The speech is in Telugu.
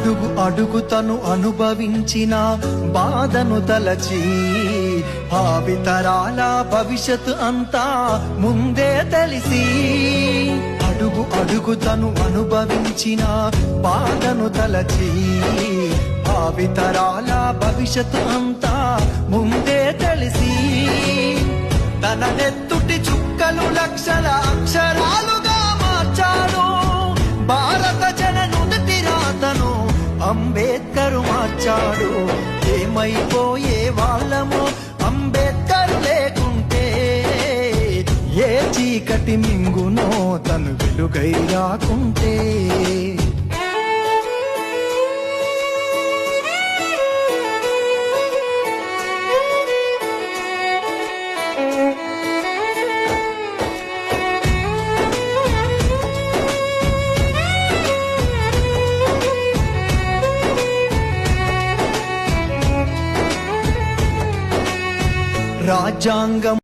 అడుగు అడుగు తను అనుభవించిన బాధను తలచి భావితరాల భవిష్యత్తు అంతా ముందే తెలిసి అడుగు అడుగు తను అనుభవించిన బాధను తలచి భావితరాల భవిష్యత్తు అంతా ముందే తెలిసి తన నెత్తుటి చుక్కలు లక్షల అక్షరాలుగా మార్చాడు భారత జననుదిటి రాతను అంబేద్కర్ మార్చాడు. ఏమైపోయే వాళ్ళమో అంబేద్కర్ లేకుంటే, ఏ చీకటి మింగునో తను వెలుగై రాకుంటే. రాజ్యాంగం